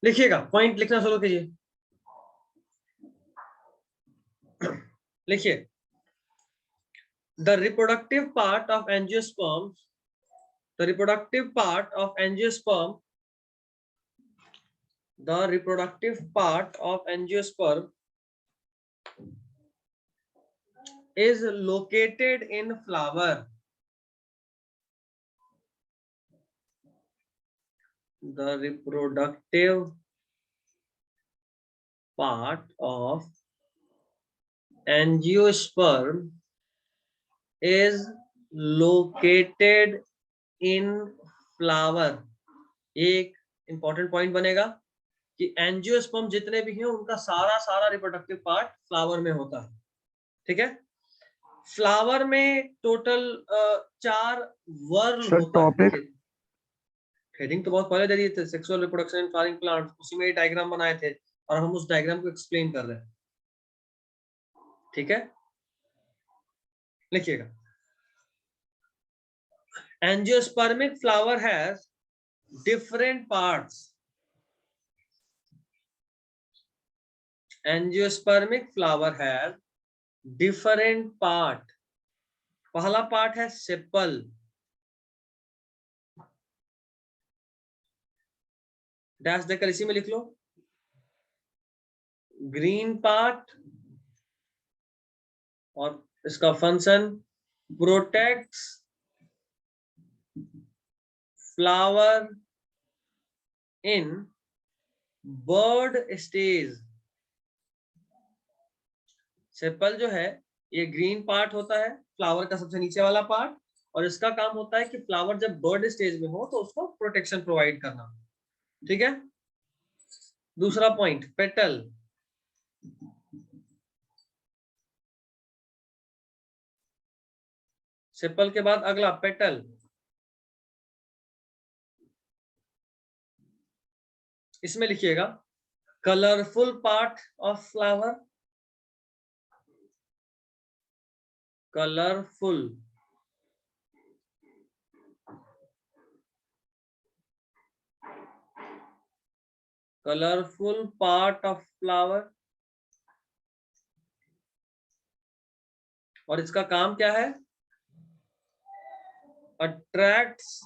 लिखिएगा, पॉइंट लिखना शुरू कीजिए। लिखिए, the reproductive part of angiosperm, the reproductive part of angiosperm, the reproductive part of angiosperm is located in flower. The reproductive part of angiosperm is located in flower. एक important point बनेगा कि angiosperm जितने भी हैं उनका सारा reproductive part flower में होता है। ठीक है, फ्लावर में टोटल 4 वर्ल होता है। हेडिंग तो बहुत पहले दे दिए थे, sexual reproduction in flowering plant, उसी में डायग्राम बनाए थे और हम उस डायग्राम को एक्सप्लेन कर रहे हैं। ठीक है, लिखिएगा, angiospermic flower has different parts. Angiospermic flower has different part. पहला पार्ट है सेपल, डैश देकर इसी में लिख लो, ग्रीन पार्ट, और इसका function protects flower in bud stage. Sepal जो है ये ग्रीन पार्ट होता है, फ्लावर का सबसे नीचे वाला पार्ट, और इसका काम होता है कि फ्लावर जब बर्ड स्टेज में हो तो उसको प्रोटेक्शन प्रोवाइड करना। ठीक है, दूसरा पॉइंट पेटल। सेपल के बाद अगला पेटल। इसमें लिखिएगा colourful part of flower, colourful, colourful part of flower. और इसका काम क्या है? अट्रैक्ट्स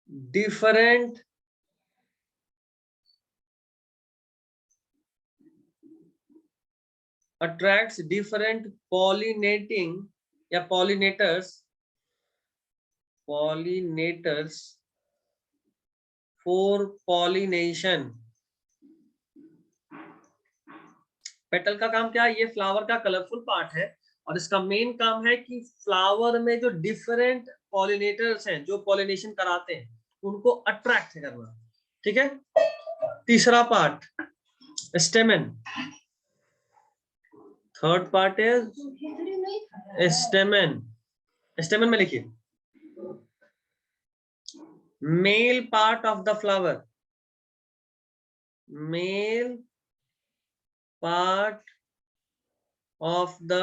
डिफरेंट पॉलिनेटिंग या पॉलिनेटर्स फॉर पॉलिनेशन। पेटल का काम क्या है? ये फ्लावर का कलरफुल पार्ट है और इसका मेन काम है कि फ्लावर में जो डिफरेंट पॉलिनेटर्स हैं जो पॉलिनेशन कराते हैं उनको अट्रैक्ट करना। ठीक है, तीसरा पार्ट स्टेमन, थर्ड पार्ट इज स्टेमन। स्टेमन में लिखिए male part of the flower, male part of the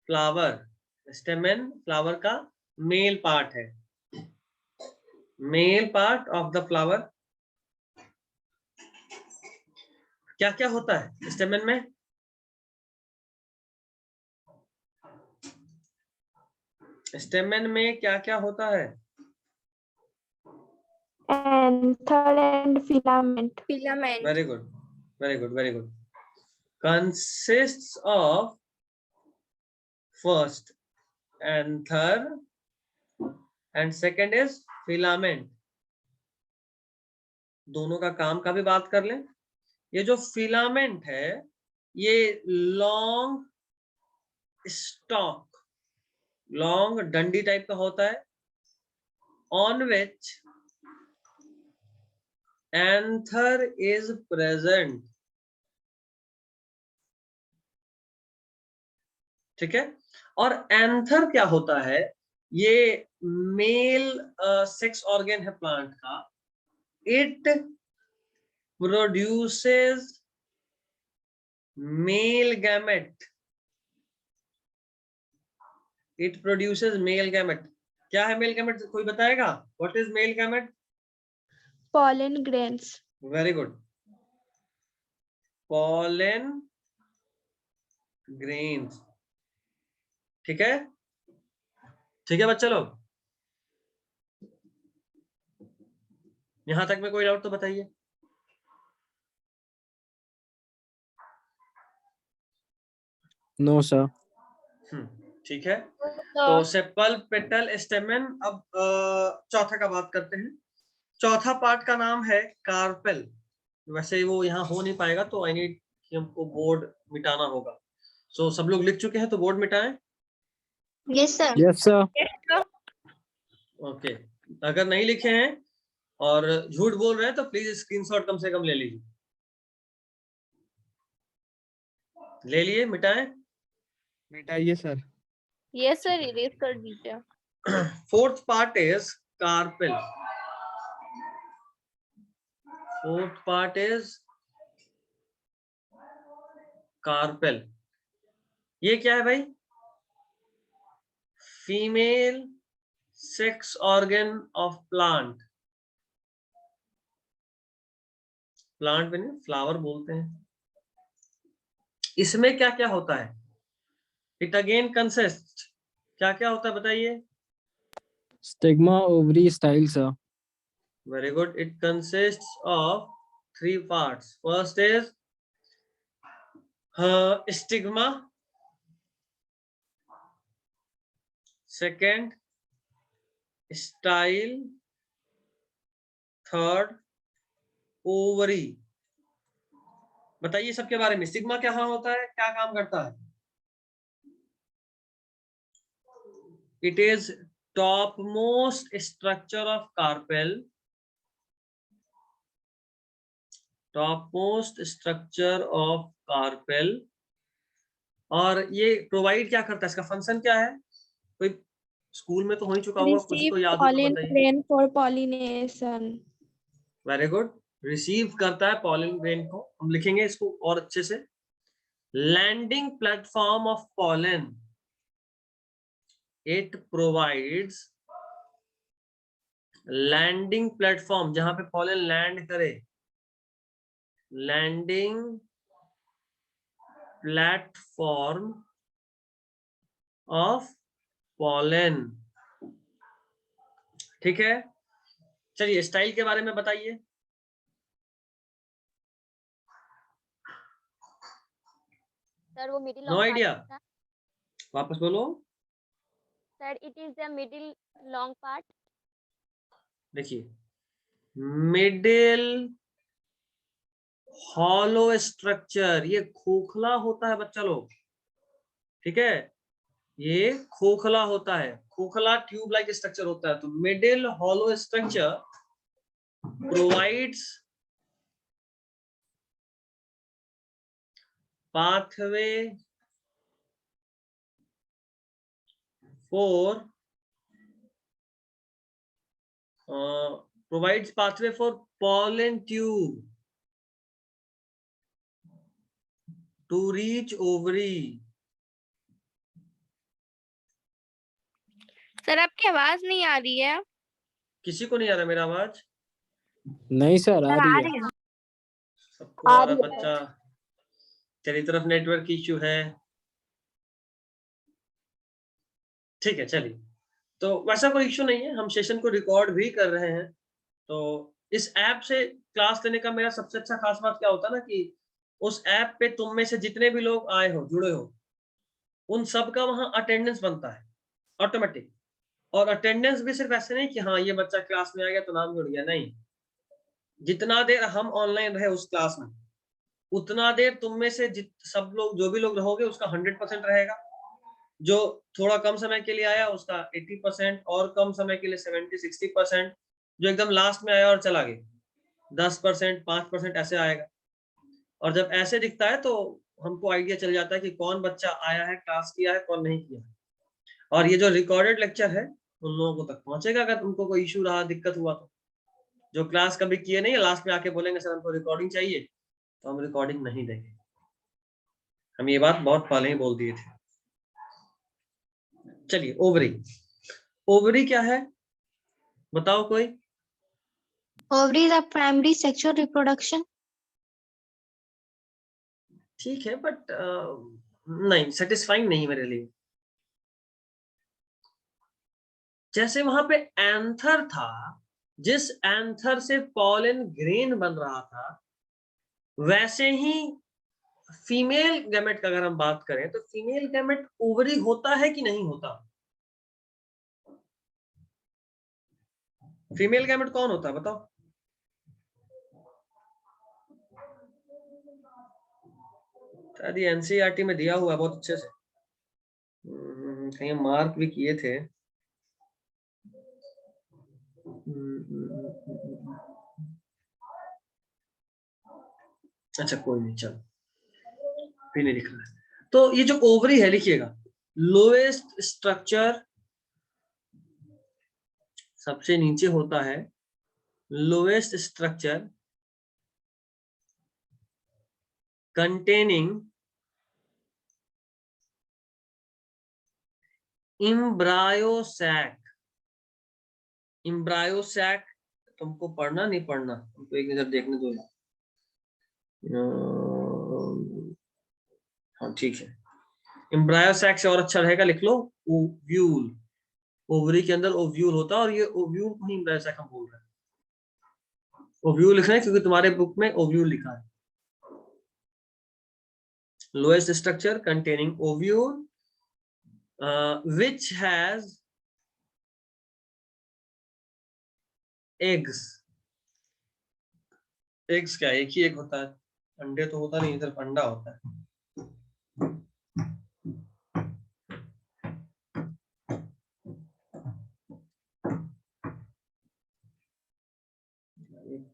flower. स्टेमन flower का मेल पार्ट है, male part of the flower. क्या क्या होता है स्टेमन में? स्टेमन में क्या क्या होता है? Anther and filament. Very good, very good, very good. Consists of first anther and second is filament. दोनों का काम का भी बात कर लें। ये जो फिलामेंट है ये लॉन्ग स्टॉक, लॉन्ग डंडी टाइप का होता है, on which anther is present. ठीक है, और एंथर क्या होता है? ये मेल सेक्स ऑर्गन है प्लांट का। It produces male gamete, it produces male gamete. क्या है मेल गैमेट, कोई बताएगा? What is male gamete? pollen grains. Very good, pollen grains। ठीक है, ठीक है बच्चा लोग, यहां तक में कोई डाउट तो बताइए। No sir. ठीक है, तो सेपल, पेटल, स्टेमन। अब चौथा का बात करते हैं। चौथा पार्ट का नाम है कार्पेल। वैसे वो यहाँ हो नहीं पाएगा, तो आई नीड कि हमको बोर्ड मिटाना होगा। सो सब लोग लिख चुके हैं तो बोर्ड मिटाएं। Yes, sir. Yes sir. Okay, अगर नहीं लिखे हैं और झूठ बोल रहे हैं तो प्लीज स्क्रीनशॉट कम से कम ले लीजिए। ले लिए, मिटाएं। मिटाइए सर। Yes, sir. Erase कर दीजिए. Fourth part is carpel. Fourth part is carpel. ये क्या है भाई? Female sex organ of plant. Plant में नहीं, फ्लावर बोलते हैं। इसमें क्या क्या होता है? इट अगेन कंसिस्ट, क्या क्या होता है बताइए? Stigma, ovary, style sir. Very good, it consists of 3 parts. First is stigma, second style, third ovary. बताइए सबके बारे में, स्टिग्मा क्या होता है, क्या काम करता है? It is top most structure of carpel. Top most structure of carpel. और ये प्रोवाइड क्या करता है, इसका फंक्शन क्या है? कोई स्कूल में तो हो ही चुका होगा, कुछ तो Receive याद हो तो pollen बताइए। grain for pollination. Very good, receive करता है पॉलन ग्रेन को। हम लिखेंगे इसको और अच्छे से। Landing platform of pollen, it provides landing platform, जहां पे पॉलन लैंड करे। Landing platform of pollen. ठीक है, चलिए स्टाइल के बारे में बताइए। सर वो मिडिल नो आइडिया, वापस बोलो। Sir it is the middle long part. देखिए, मिडिल हॉलो स्ट्रक्चर, ये खोखला होता है बच्चा लोग। ठीक है, ये खोखला होता है, खोखला ट्यूब लाइक स्ट्रक्चर होता है। तो middle hollow structure provides pathway for provides pathway for pollen tube to reach ovary। Sir आपकी आवाज नहीं आ रही है. किसी को नहीं आ रहा मेरा आवाज? नहीं सर, आ रही है। सबको आ रहा बच्चा, तेरी तरफ नेटवर्क इश्यू है। ठीक है, चलिए, तो वैसा कोई इश्यू नहीं है, हम सेशन को रिकॉर्ड भी कर रहे हैं। तो इस ऐप से क्लास लेने का मेरा सबसे अच्छा खास बात क्या होता है ना, कि उस ऐप पे तुम में से जितने भी लोग आए हो, जुड़े हो, उन सबका वहां अटेंडेंस बनता है ऑटोमेटिक। और अटेंडेंस भी सिर्फ ऐसे नहीं कि हाँ ये बच्चा क्लास में आ गया तो नाम जुड़ गया, नहीं। जितना देर हम ऑनलाइन रहे उस क्लास में, उतना देर तुम में से सब लोग, जो भी लोग रहोगे, उसका 100% रहेगा। जो थोड़ा कम समय के लिए आया उसका 80%, और कम समय के लिए 70-60%, जो एकदम लास्ट में आया और चला गया 10%, 5% ऐसे आएगा। और जब ऐसे दिखता है तो हमको आइडिया चल जाता है कि कौन बच्चा आया है, क्लास किया है, कौन नहीं किया। और ये जो रिकॉर्डेड लेक्चर है उन लोगों को तक पहुंचेगा, अगर उनको कोई इशू रहा, दिक्कत हुआ तो। जो क्लास कभी किए नहीं है, लास्ट में आके बोलेंगे सर हमको रिकॉर्डिंग चाहिए, तो हम रिकॉर्डिंग नहीं देंगे। हम ये बात बहुत पहले ही बोल दिए थे। चलिए, ओवरी। ओवरी क्या है बताओ कोई? Ovary is a primary sexual reproduction. ठीक है बट नहीं, सेटिस्फाइंग नहीं मेरे लिए। जैसे वहां पे एंथर था, जिस एंथर से पॉलन ग्रेन बन रहा था, वैसे ही फीमेल गैमेट का अगर हम बात करें तो फीमेल गैमेट ओवरी होता है कि नहीं होता? फीमेल गैमेट कौन होता है बताओ? शायद ये एनसीईआरटी में दिया हुआ है बहुत अच्छे से, कहीं मार्क भी किए थे। अच्छा कोई नहीं, चलो भी नहीं लिख रहा है। तो ये जो ओवरी है लिखिएगा, लोएस्ट स्ट्रक्चर सबसे नीचे होता है, lowest structure containing embryo sac. Embryo sac तुमको पढ़ना नहीं पढ़ना, तुमको एक नजर देखने दो। हाँ ठीक है, एम्ब्रायोसैक से और अच्छा रहेगा, लिख लो ओव्यूल। ओवरी के अंदर ओव्यूल होता है और ये ओव्यूल को ही एम्ब्रायोसैक हम बोल रहे हैं। ओव्यूल लिखना है क्योंकि तुम्हारे बुक में ओव्यूल लिखा है। Lowest structure containing ovule which has eggs। Eggs क्या, एक ही एक होता है, अंडे तो होता नहीं, सिर्फ अंडा होता है।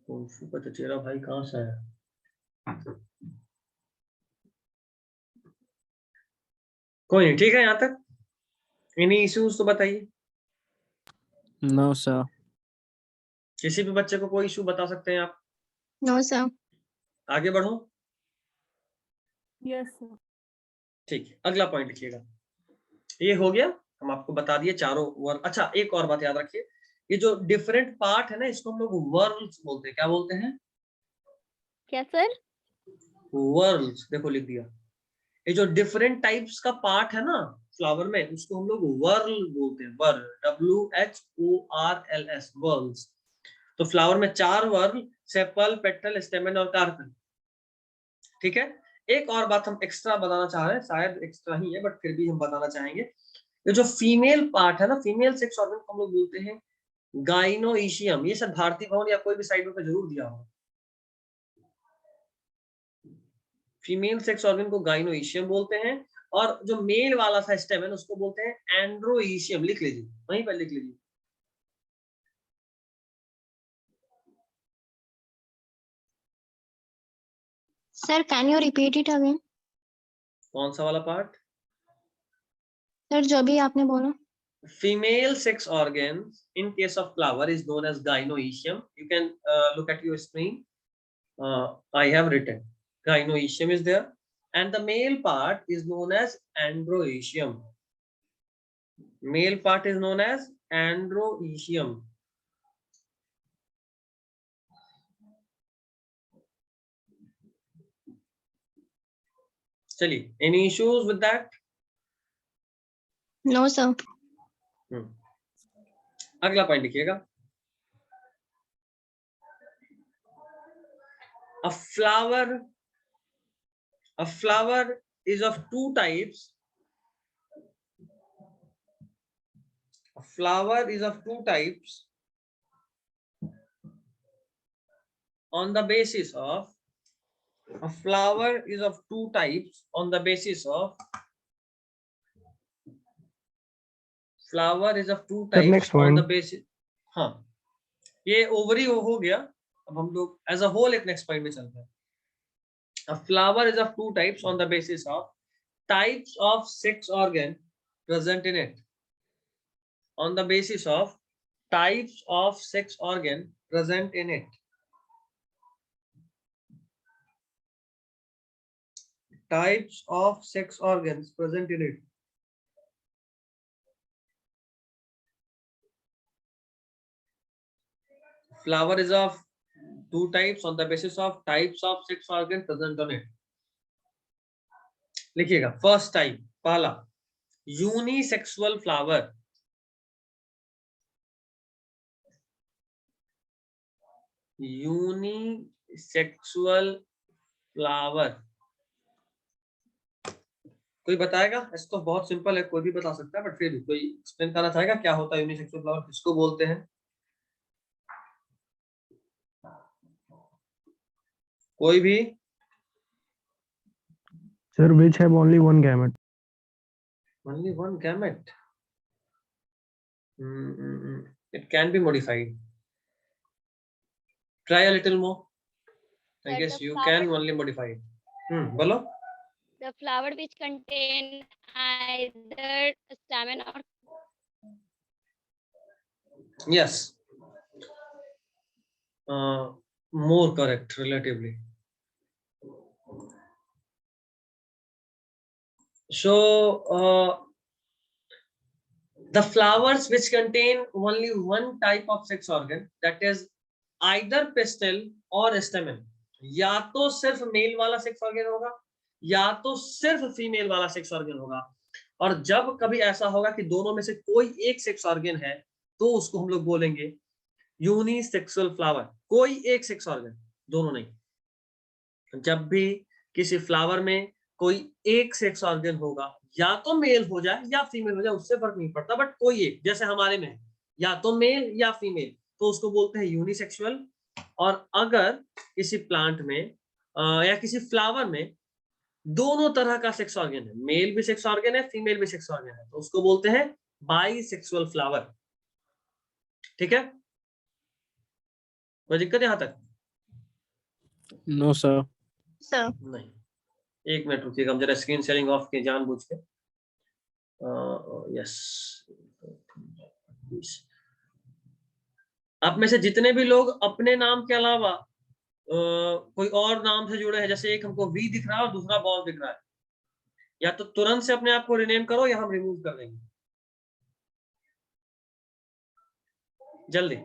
कुंफू का चचेरा भाई कहाँ से आया? कोई नहीं, ठीक है यहाँ तक। एनी इश्यूज तो बताइए। No sir. किसी भी बच्चे को कोई इशू बता सकते हैं आप? No, sir. आगे बढ़ो। Yes, sir. ठीक है, अगला पॉइंट लिखिएगा। ये हो गया, हम आपको बता दिए चारों वर्ड। अच्छा एक और बात याद रखिए, ये जो डिफरेंट पार्ट है ना, इसको हम लोग वर्ल्स बोलते हैं। क्या बोलते हैं? क्या सर? वर्ल्स। देखो लिख दिया। ये जो डिफरेंट टाइप्स का पार्ट है ना फ्लावर में, उसको हम लोग वर्ल बोलते हैं। Whorl, WHORLS, whorls. तो फ्लावर में 4 वर्ल, सेपल, पेटल, स्टेमन और कार्पल। ठीक है। एक और बात हम एक्स्ट्रा बताना चाह रहे हैं, शायद एक्स्ट्रा ही है बट फिर भी हम बताना चाहेंगे। ये जो फीमेल पार्ट है ना, फीमेल सेक्स ऑर्गन को हम लोग बोलते हैं गाइनोइशियम। ये सब भारतीय भवन या कोई भी साइड में जरूर दिया होगा। फीमेल सेक्स ऑर्गन को गाइनोइशियम बोलते हैं, और जो मेल वाला सा स्टेमन उसको बोलते हैं एंड्रोइशियम। लिख लीजिए, वहीं पर लिख लीजिए। Sir, can you repeat it again? कौन सा वाला पार्ट? Sir, जो भी आपने बोला। Female sex organs in case of flower is known as gynoecium. You can look at your screen. I have written gynoecium is there, and the male part is known as androecium. Male part is known as androecium. चलिए, any issues with that? No, sir. अगला point लिखिएगा। A flower is of two types. A flower is of two types on the basis of a flower is of two types on the basis of flower is of two types next on the point. basis। हाँ, ये ovary हो गया। अब हम लोग as a whole एक next point में चलते हैं। A flower is of two types on the basis of types of sex organ present in it. On the basis of types of sex organ present in it. Types of sex organs present in it. flower is of two types on the basis of types of sex organ present on it. लिखिएगा first type, पहला unisexual flower, unisexual flower. कोई बताएगा? ऐसा तो बहुत simple है, कोई भी बता सकता है, बट फिर भी कोई एक्सप्लेन करना चाहेगा क्या होता है यूनिसेक्सुअल फ्लावर, किसको बोलते हैं? कोई भी? Sir, which have only one gamete. Only one gamete. It can be modified. Try a little more. I Sir, guess the you flower- can only modify it. बोलो. The flower which contain either stamen or Yes. More correct relatively. So the flowers which contain only one type of sex organ, that is either pistil or stamen, या तो सिर्फ mail वाला sex organ होगा या तो सिर्फ female वाला sex organ होगा। और जब कभी ऐसा होगा कि दोनों में से कोई एक सेक्स ऑर्गन है तो उसको हम लोग बोलेंगे यूनिसेक्सुअल फ्लावर। कोई एक सेक्स ऑर्गन, दोनों नहीं। जब भी किसी फ्लावर में कोई एक सेक्स ऑर्गन होगा, या तो मेल हो जाए या फीमेल हो जाए, उससे फर्क नहीं पड़ता, बट कोई एक, जैसे हमारे में या तो मेल या फीमेल, तो उसको बोलते हैं यूनिसेक्सुअल। और अगर किसी प्लांट में या किसी फ्लावर में दोनों तरह का सेक्स ऑर्गन है, मेल भी सेक्स ऑर्गन है, फीमेल भी सेक्स ऑर्गन है, तो उसको बोलते हैं बाइसेक्सुअल फ्लावर। ठीक है, कोई दिक्कत यहां तक? No, sir. Sir. नहीं, एक मिनट रुकिएगा, हम जरा स्क्रीन शेयरिंग ऑफ के जानबूझ के। यस, आप में से जितने भी लोग अपने नाम के अलावा कोई और नाम से जुड़े हैं, जैसे एक हमको वी दिख रहा है और दूसरा बॉस दिख रहा है, या तो तुरंत से अपने आप को रिनेम करो या हम रिमूव कर देंगे। जल्दी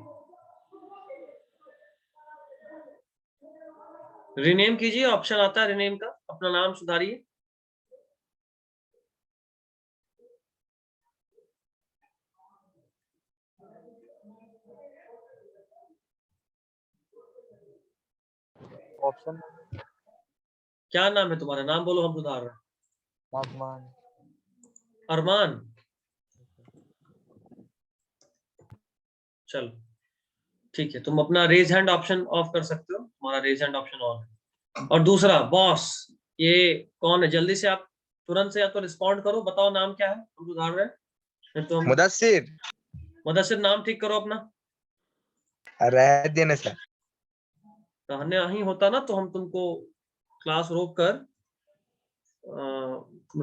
रिनेम कीजिए, ऑप्शन आता है रिनेम का, अपना नाम सुधारिए। ऑप्शन क्या नाम है तुम्हारा? नाम बोलो, हम सुधार रहे हैं। अरमान। अरमान, चलो ठीक है, तुम अपना रेज हैंड ऑप्शन ऑफ कर सकते हो, तुम्हारा रेज हैंड ऑप्शन ऑन है। और दूसरा बॉस, ये कौन है? जल्दी से आप तुरंत से या तो रिस्पॉन्ड करो, बताओ नाम क्या है, हम सुधार रहे हैं। फिर तो हम मुदस्सिर। मुदस्सिर, नाम ठीक करो अपना। रह देने सर। रहने ही होता ना तो हम तुमको क्लास रोक कर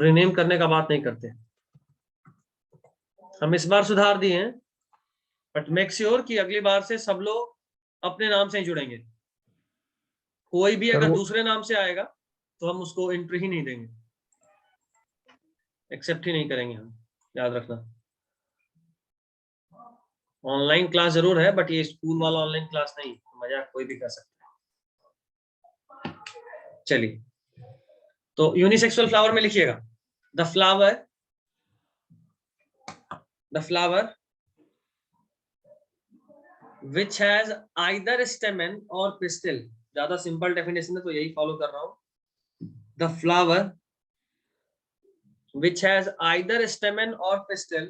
रिनेम करने का बात नहीं करते। हम इस बार सुधार दिए हैं, बट मेक श्योर कि अगली बार से सब लोग अपने नाम से ही जुड़ेंगे। कोई भी अगर दूसरे नाम से आएगा तो हम उसको एंट्री ही नहीं देंगे, एक्सेप्ट ही नहीं करेंगे हम, याद रखना। ऑनलाइन क्लास जरूर है, बट ये स्कूल वाला ऑनलाइन क्लास नहीं, मजाक कोई भी कर सकता है। चलिए, तो यूनिसेक्सुअल फ्लावर में लिखिएगा the flower which has either stamen or pistil, ज्यादा सिंपल डेफिनेशन है तो यही फॉलो कर रहा हूं। The flower which has either stamen or pistil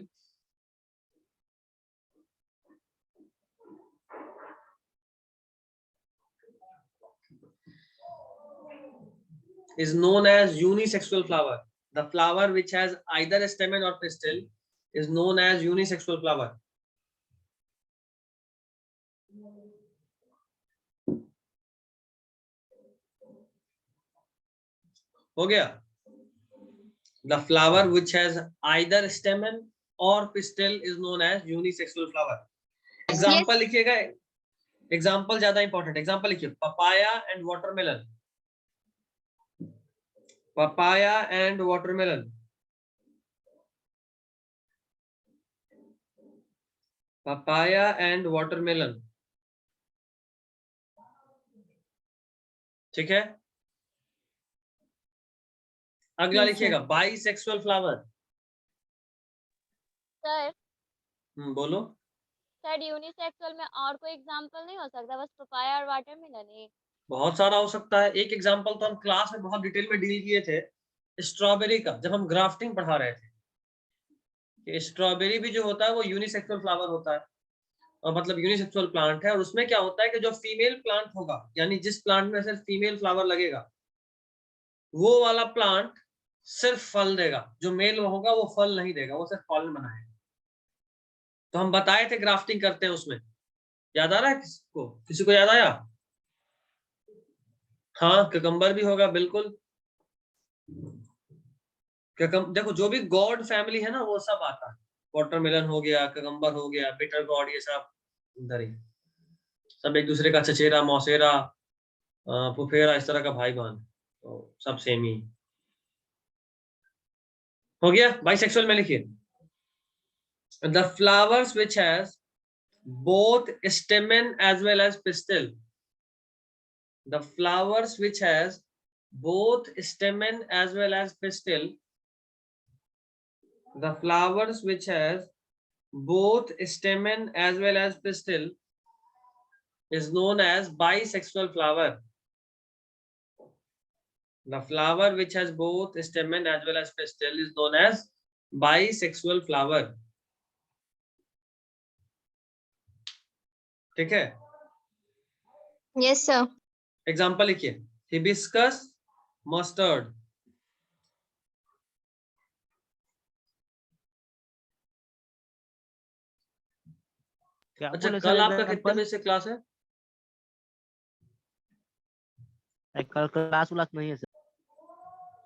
is known as unisexual flower. The flower which has either stamen or pistil is known as unisexual flower. हो गया? The flower which has either stamen or pistil is known as unisexual flower. Example लिखिएगा, example ज्यादा important. Example लिखिए, papaya and watermelon. Papaya and watermelon. papaya and watermelon. ठीक है, अगला Yes, लिखिएगा bisexual flower. Sir बोलो। सर यूनिसेक्सुअल में और कोई एग्जांपल नहीं हो सकता, बस पपाया और वाटरमेलन ही? बहुत सारा हो सकता है। एक एग्जांपल तो हम क्लास में बहुत डिटेल में डील किए थे, स्ट्रॉबेरी का, जब हम ग्राफ्टिंग पढ़ा रहे थे कि स्ट्रॉबेरी भी जो होता है वो यूनिसेक्सुअल फ्लावर होता है, और मतलब यूनिसेक्सुअल प्लांट है। और उसमें क्या होता है कि जो फीमेल प्लांट होगा, यानी जिस प्लांट में सिर्फ फीमेल फ्लावर लगेगा, वो वाला प्लांट सिर्फ फल देगा, जो मेल होगा वो फल नहीं देगा, वो सिर्फ पॉलन बनाएगा। तो हम बताए थे ग्राफ्टिंग करते हैं उसमें, याद आ रहा है किसको? किसी को याद आया? हाँ, ककम्बर भी होगा, बिल्कुल। देखो जो भी गॉड फैमिली है ना वो सब आता है, वाटरमेलन हो गया, ककम्बर हो गया, बिटर गॉड, ये सब इधर ही, सब एक दूसरे का चचेरा, मौसेरा, फुफेरा, इस तरह का भाई बहन, तो सब सेम ही हो गया। बाइसेक्सुअल में लिखिए the flowers which has both stamen as well as pistil. The flowers which has both stamen as well as pistil. The flowers which has both stamen as well as pistil is known as bisexual flower. The flower which has both stamen as well as pistil is known as bisexual flower. ठीक है, Yes, sir. Example लिखिए hibiscus, mustard. क्या अच्छा, बोले कल sir आपका कितने example? बजे से क्लास है? कल क्लास उलास नहीं है सर।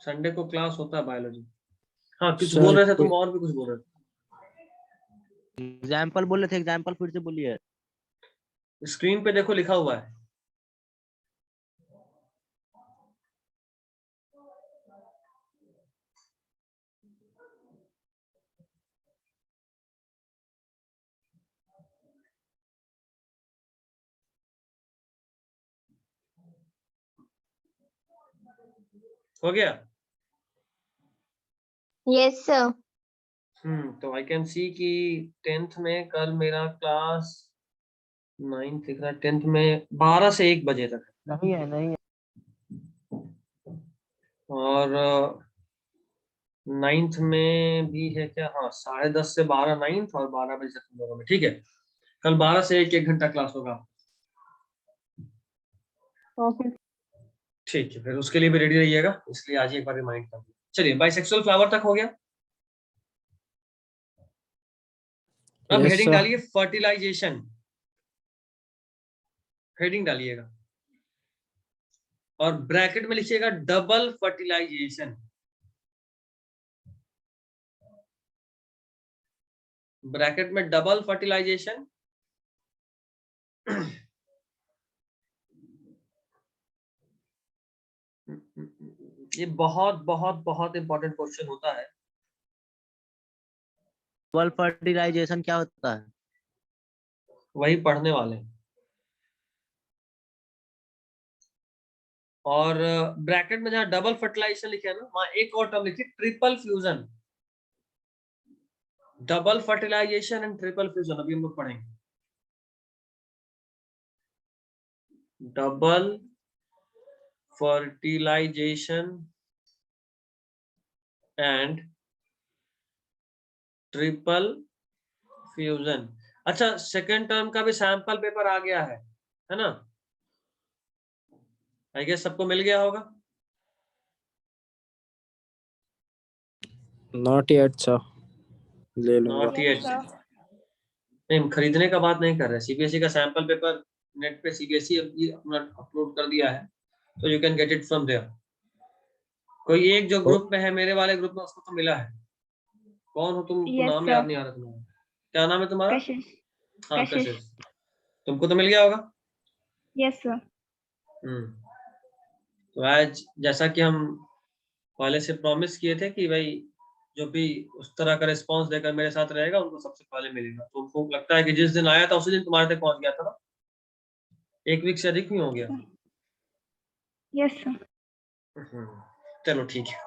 संडे को क्लास होता है बायोलॉजी। हाँ, कुछ सर, बोल रहे थे तुम, और भी कुछ बोल रहे थे। एग्जाम्पल बोले थे, एग्जाम्पल फिर से बोलिए। स्क्रीन पे देखो, लिखा हुआ है। हो गया? Yes, sir. तो आई कैन सी कि 10th में कल मेरा क्लास 9th दिख रहा है, 10th में 12 से 1 बजे तक है। नहीं है, नहीं है। और 9th में भी है क्या? हाँ, 10:30 से 12 9th, और 12 बजे तक तुम लोगों में। ठीक है, कल 12 से 1 घंटा क्लास होगा। Okay. ठीक है, फिर उसके लिए भी रेडी रहिएगा, इसलिए आज ही एक बार रिमाइंड कर दिया। चलिए, बाइसेक्सुअल फ्लावर तक हो गया। अब Yes, हेडिंग sir. डालिए फर्टिलाइजेशन, हेडिंग डालिएगा और ब्रैकेट में लिखिएगा डबल फर्टिलाइजेशन। ब्रैकेट में डबल फर्टिलाइजेशन। ये बहुत बहुत बहुत इंपॉर्टेंट क्वेश्चन होता है। डबल फर्टिलाइजेशन क्या होता है? वही पढ़ने वाले हैं। और ब्रैकेट में जहां डबल फर्टिलाइजेशन लिखे है ना, वहां एक और टर्म लिखिए triple fusion. Double fertilization and triple fusion अभी हम लोग पढ़ेंगे। Double fertilization and triple fusion. अच्छा, सेकेंड टर्म का भी सैंपल पेपर आ गया है ना? आई गेस सबको मिल गया होगा। Not yet, sir. ले लूंगा। Not yet. नहीं, हम खरीदने का बात नहीं कर रहे। सीबीएसई का सैंपल पेपर नेट पे सीबीएसई अपना अपलोड कर दिया है, तो you can get it from there. कोई एक जो ग्रुप में है, मेरे वाले ग्रुप में, उसको तो मिला है। कौन हो तुम? Yes, नाम sir. याद नहीं आ रहा तुम्हारा, क्या नाम है तुम्हारा? Kashish. हाँ, Kashish. कशिश। तुमको तो मिल गया होगा। Yes, sir. तो आज जैसा कि हम पहले से प्रॉमिस किए थे कि भाई जो भी उस तरह का रिस्पांस देकर मेरे साथ रहेगा उनको सबसे पहले मिलेगा। तो उनको लगता है कि जिस दिन आया था उसी दिन तुम्हारे तक पहुंच गया था ना? 1 वीक से अधिक नहीं हो गया? Yes, sir. चलो ठीक है।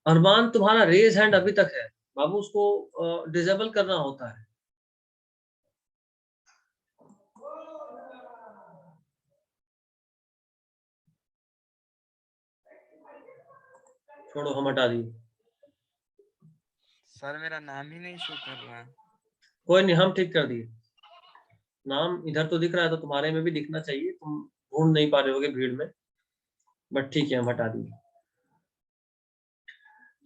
अरमान तुम्हारा रेज हैंड अभी तक है बाबू, उसको डिसेबल करना होता है। छोड़ो, हम हटा दिए। सर मेरा नाम ही नहीं शो कर रहा। कोई नहीं, हम ठीक कर दिए। नाम इधर तो दिख रहा है, तो तुम्हारे में भी दिखना चाहिए, तुम ढूंढ नहीं पा रहे होगे भीड़ में, बट ठीक है, हम हटा दिए।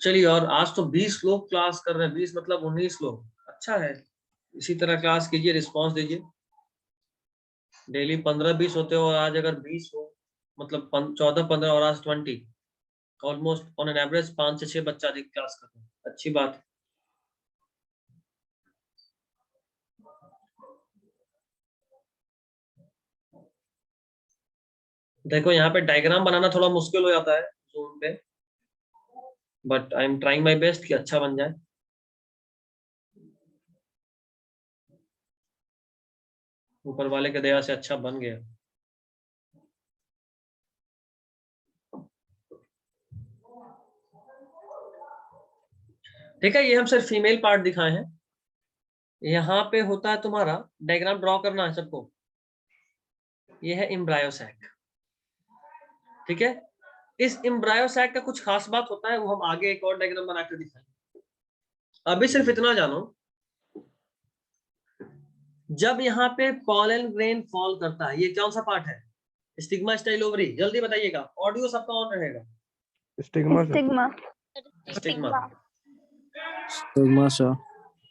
चलिए, और आज तो 20 लोग क्लास कर रहे हैं, 20 मतलब 19 लोग, अच्छा है। इसी तरह क्लास कीजिए, रिस्पांस दीजिए। डेली 15-20 होते हो, और आज अगर 20 हो मतलब 14-15, और आज 20, ऑलमोस्ट ऑन एन एवरेज 5 से 6 बच्चा अधिक क्लास कर रहे हैं, अच्छी बात है। देखो यहाँ पे डायग्राम बनाना थोड़ा मुश्किल हो जाता है जूम पे, but I am trying my best कि अच्छा बन जाए। ऊपर वाले के दया से अच्छा बन गया। ठीक है, ये हम सिर्फ फीमेल पार्ट दिखाए हैं। यहाँ पे होता है तुम्हारा डायग्राम ड्रॉ करना है सबको। ये है एम्ब्रायो सैक, ठीक है। इस एम्ब्रायो सैक का कुछ खास बात होता है, वो हम आगे एक और डायग्राम बनाकर दिखाएंगे। अभी सिर्फ इतना जानो, जब यहाँ पे पॉलन ग्रेन फॉल करता है, ये कौन सा पार्ट है? Stigma, style, ovary. जल्दी बताइएगा, ऑडियो सबका ऑन रहेगा। Stigma sir. Stigma. Stigma, stigma sir.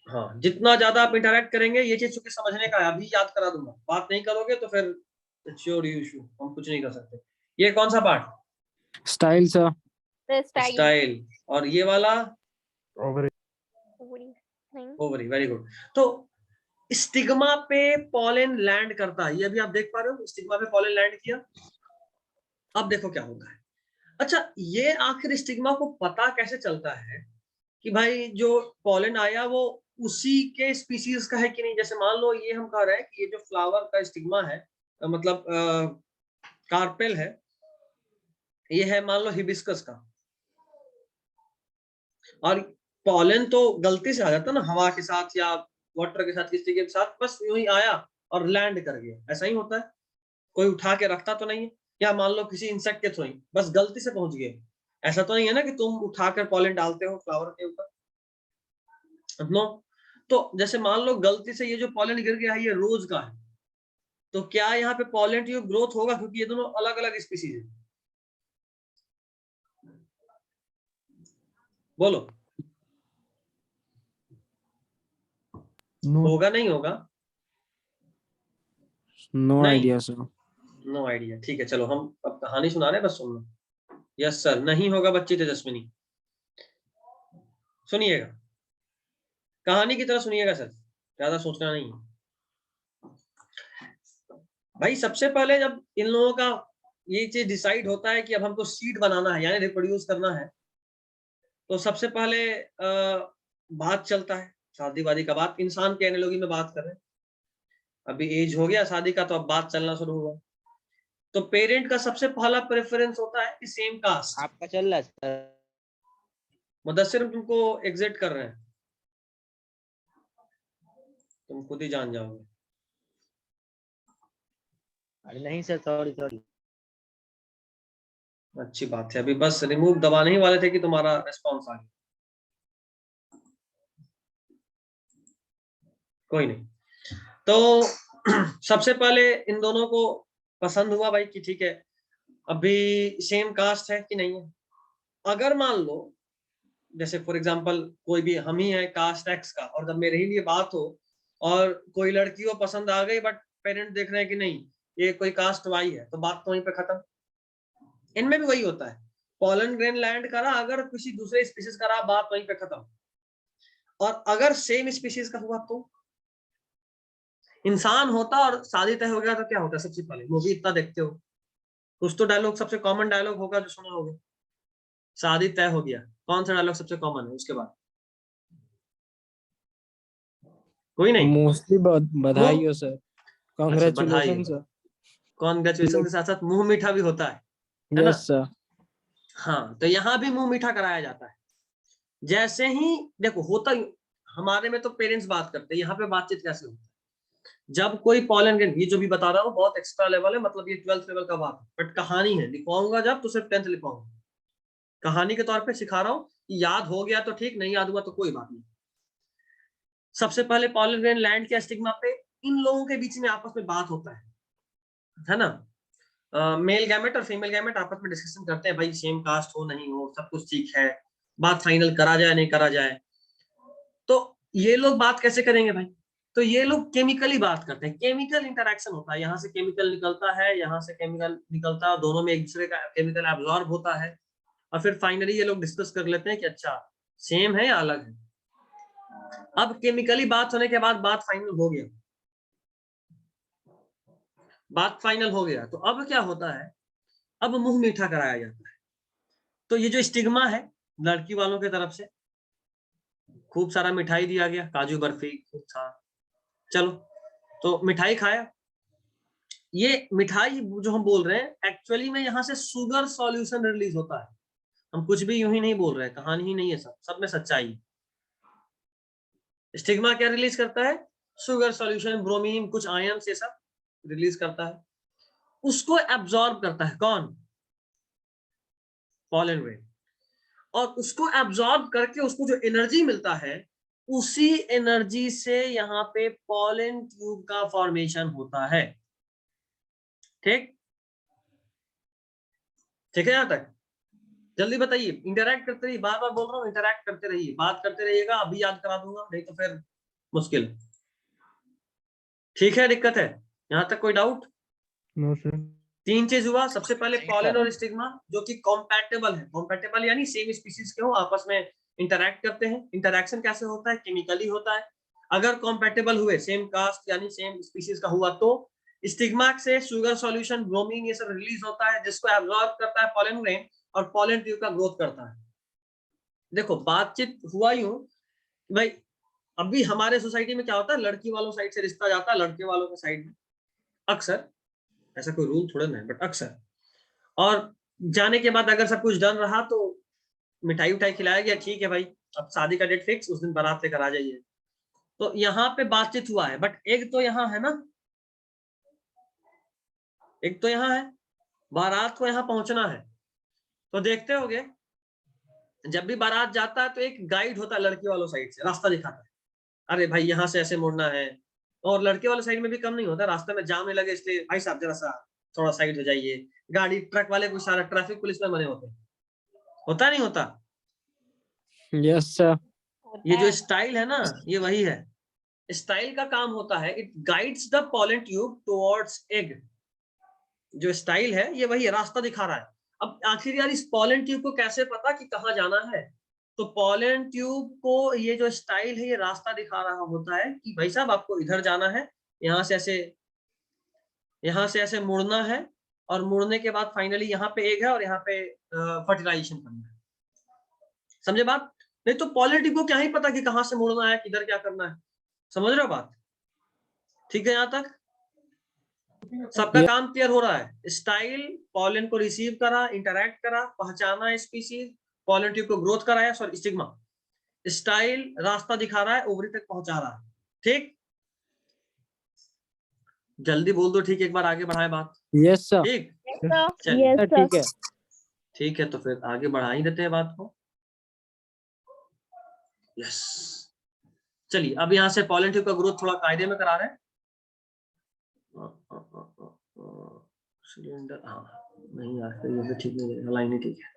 हाँ। जितना ज्यादा आप इंटरेक्ट करेंगे, ये चीज चूंकि समझने का है, अभी याद करा दूंगा, बात नहीं करोगे तो फिर इट्स योर इशू, हम कुछ नहीं कर सकते। ये कौन सा पार्ट? Style sir. स्टाइल। और ये वाला ओवरी। Ovary, very good. तो स्टिग्मा पे पॉलन लैंड करता है, ये अभी आप देख पा रहे हो, स्टिग्मा पे पॉलन लैंड किया। अब देखो क्या होता है। अच्छा, ये आखिर स्टिग्मा को पता कैसे चलता है कि भाई जो पॉलन आया वो उसी के स्पीसीज का है कि नहीं? जैसे मान लो ये हम कह रहे हैं कि ये जो फ्लावर का स्टिग्मा है, मतलब कार्पेल है, ये है मान लो हिबिस्कस का, और पॉलन तो गलती से आ जाता ना, हवा के साथ या वाटर के साथ, किसी के साथ, बस यूं ही आया और लैंड कर गया, ऐसा ही होता है। कोई उठा के रखता तो नहीं है। या मान लो किसी इंसेक्ट के थ्रू ही बस गलती से पहुंच गए, ऐसा तो नहीं है ना कि तुम उठाकर पॉलन डालते हो फ्लावर के ऊपर, नो। तो जैसे मान लो गलती से ये जो पॉलन गिर गया है, ये रोज का है, तो क्या यहाँ पे पॉलन ट्यूब ग्रोथ होगा? क्योंकि ये दोनों अलग अलग स्पीसीज है। बोलो, नो। होगा नहीं होगा? नो नहीं, आइडिया सर। No idea. ठीक है, चलो हम अब कहानी सुना रहे हैं, बस सुनना। यस सर, नहीं होगा बच्ची तेजस्विनी। सुनिएगा, कहानी की तरह सुनिएगा सर, ज्यादा सोचना नहीं है भाई। सबसे पहले जब इन लोगों का ये चीज डिसाइड होता है कि अब हमको सीड बनाना है, यानी रिप्रोड्यूस करना है, तो सबसे पहले बात चलता है, शादी वादी का बात। इंसान के एनालॉजी में बात कर रहे हैं, अभी एज हो गया शादी का, तो अब बात चलना शुरू हुआ। तो पेरेंट का सबसे पहला प्रेफरेंस होता है कि सेम कास्ट। आपका चल रहा है सर। मुदस्सिर तुमको एग्जिट कर रहे हैं, तुम खुद ही जान जाओगे। अरे नहीं सर, सॉरी सॉरी। अच्छी बात है, अभी बस रिमूव दबाने ही वाले थे कि तुम्हारा रिस्पॉन्स आ गया। कोई नहीं। तो सबसे पहले इन दोनों को पसंद हुआ भाई कि ठीक है, अभी सेम कास्ट है कि नहीं है। अगर मान लो जैसे फॉर एग्जांपल कोई भी हम ही है कास्ट एक्स का, और जब मेरे ही लिए बात हो और कोई लड़की को पसंद आ गई, बट पेरेंट देख रहे हैं कि नहीं ये कोई कास्ट वाई है, तो बात तो वहीं पे खत्म। इनमें भी वही होता है, पॉलन ग्रेन लैंड करा, अगर किसी दूसरे स्पीशीज का रहा, बात वहीं पे खत्म। और अगर सेम स्पीशीज का हुआ तो इंसान होता और शादी तय हो गया, तो क्या होता है? सबसे पहले मूवी इतना देखते हो, कुछ तो डायलॉग, सबसे कॉमन डायलॉग होगा जो सुना होगा, शादी तय हो गया। कौन सा डायलॉग सबसे कॉमन है उसके बाद? कोई नहीं? मोस्टली बधाई मुंह हो सर, अच्छा, बधाई कॉन्ग्रेचुलेशन हो। सर। कॉन्ग्रेचुलेशन के साथ साथ मुंह मीठा भी होता है ना? Yes sir. हाँ, तो यहाँ भी मुंह मीठा कराया जाता है। जैसे ही देखो होता हमारे में तो पेरेंट्स बात करते हैं, यहाँ पे बातचीत कैसे होती है? जब कोई पॉलन ग्रेन, ये जो भी बता रहा हूँ बहुत एक्स्ट्रा लेवल है, मतलब ये 12th लेवल का बात है, बट कहानी है, लिखवाऊंगा जब तो सिर्फ 10th लिखवाऊंगा, कहानी के तौर पे सिखा रहा हूँ कि याद हो गया तो ठीक, नहीं याद हुआ तो कोई बात नहीं। सबसे पहले पॉलन ग्रेन लैंड के स्टिग्मा पे इन लोगों के बीच में आपस में बात होता है ना? मेल गैमेट और फीमेल गैमेट आपस में डिस्कशन करते हैं, भाई सेम कास्ट हो नहीं हो, सब कुछ ठीक है, बात फाइनल करा जाए नहीं करा जाए। तो ये लोग बात कैसे करेंगे भाई? तो ये लोग केमिकली बात करते हैं, केमिकल इंटरेक्शन होता है, यहाँ से केमिकल निकलता है, यहाँ से केमिकल निकलता है, दोनों में एक दूसरे का केमिकल एब्जॉर्ब होता है, और फिर फाइनली ये लोग डिस्कस कर लेते हैं कि अच्छा सेम है या अलग है। अब केमिकली बात होने के बाद बात फाइनल हो गया, बात फाइनल हो गया, तो अब क्या होता है? अब मुंह मीठा कराया जाता है। तो ये जो स्टिग्मा है लड़की वालों की तरफ से, खूब सारा मिठाई दिया गया, काजू बर्फी खूब सारा, चलो तो मिठाई खाया। ये मिठाई जो हम बोल रहे हैं एक्चुअली में यहाँ से शुगर सॉल्यूशन रिलीज होता है, हम कुछ भी यूं ही नहीं बोल रहे हैं, कहानी ही नहीं है, सब में सच्चाई। स्टिग्मा क्या रिलीज करता है? शुगर सॉल्यूशन, ब्रोमीन, कुछ आयन से सब रिलीज करता है, उसको एब्जॉर्ब करता है कौन? Pollen grain. और उसको एब्जॉर्ब करके उसको जो एनर्जी मिलता है, उसी एनर्जी से यहाँ पे पॉलन ट्यूब का फॉर्मेशन होता है। ठीक ठीक है? यहां तक जल्दी बताइए, इंटरैक्ट करते रहिए, बार बार बोल रहा हूँ, इंटरैक्ट करते रहिए, बात करते रहिएगा, अभी याद करा दूंगा नहीं तो फिर मुश्किल। ठीक है? दिक्कत है यहां तक? कोई डाउट? No sir. 3 चीज हुआ, सबसे पहले नहीं पॉलन सर। और स्टिग्मा जो कि कॉम्पैटिबल है, कॉम्पैटिबल यानी सेम स्पीशीज के हो, आपस में इंटरैक्ट करते हैं। इंटरैक्शन कैसे होता है? केमिकली होता है। अगर कॉम्पैटिबल हुए, सेम कास्ट यानी सेम स्पीशीज का हुआ, तो स्टिग्मा से शुगर सॉल्यूशन, ब्रोमीन, ये सब रिलीज होता है, जिसको एब्जॉर्ब करता है पॉलन ग्रेन, और पॉलन ट्यूब का ग्रोथ करता है। देखो बातचीत हुआ यूं भाई, अभी हमारे सोसाइटी में क्या होता है, लड़की वालों साइड से रिश्ता जाता है लड़के वालों के साइड में, अक्सर, ऐसा कोई रूल थोड़ा नहीं बट अक्सर, और जाने के बाद अगर सब कुछ डन रहा तो मिठाई उठाई खिलाया गया, ठीक है भाई अब शादी का डेट फिक्स, उस दिन बारात लेकर आ जाइए। तो यहाँ पे बातचीत हुआ है, बट एक तो यहाँ है ना, एक तो यहाँ है, बारात को यहाँ पहुंचना है। तो देखते होगे जब भी बारात जाता है तो एक गाइड होता है लड़की वालों साइड से, रास्ता दिखाता है, अरे भाई यहाँ से ऐसे मुड़ना है। और लड़के वाले साइड में भी कम नहीं होता, रास्ते में जाम नहीं लगे इसलिए भाई साहब जरा सा थोड़ा साइड हो जाइए, गाड़ी ट्रक वाले कुछ सारा ट्रैफिक पुलिस में बने होते हैं, होता नहीं होता? Yes sir. ये जो स्टाइल है ना, ये वही है, स्टाइल का काम होता है, it guides the pollen tube towards egg. जो स्टाइल है ये वही है, रास्ता दिखा रहा है। अब आखिर यार इस पॉलन ट्यूब को कैसे पता कि कहाँ जाना है? तो पॉलन ट्यूब को ये जो स्टाइल है ये रास्ता दिखा रहा होता है कि भाई साहब आपको इधर जाना है, यहाँ से ऐसे मुड़ना है, और मुड़ने के बाद फाइनली यहाँ पे एग है और यहाँ पे फर्टिलाइजेशन करना है। समझे बात? नहीं तो पॉलन ट्यूब को क्या ही पता कि कहाँ से मुड़ना है, किधर क्या करना है। समझ रहे हो बात? ठीक है? यहाँ तक सबका काम क्लियर हो रहा है? स्टाइल पॉलन को रिसीव करा, इंटरैक्ट करा, पहचाना स्पीशीज, पॉलन ट्यूब को ग्रोथ कराया, सॉरी स्टिग्मा, स्टाइल रास्ता दिखा रहा है, ओवरी तक पहुंचा रहा है। ठीक, जल्दी बोल दो ठीक, एक बार आगे बढ़ाए बात। Yes sir. ठीक Yes, sir. ठीक है। ठीक है, तो फिर आगे बढ़ा ही देते हैं बात को। यस, चलिए अब यहाँ से पॉलन ट्यूब का ग्रोथ थोड़ा कायदे में करा रहे हैं। सिलेंडर, हाँ नहीं यार फिर ये भी ठीक नहीं है, लाइन ही ठीक है।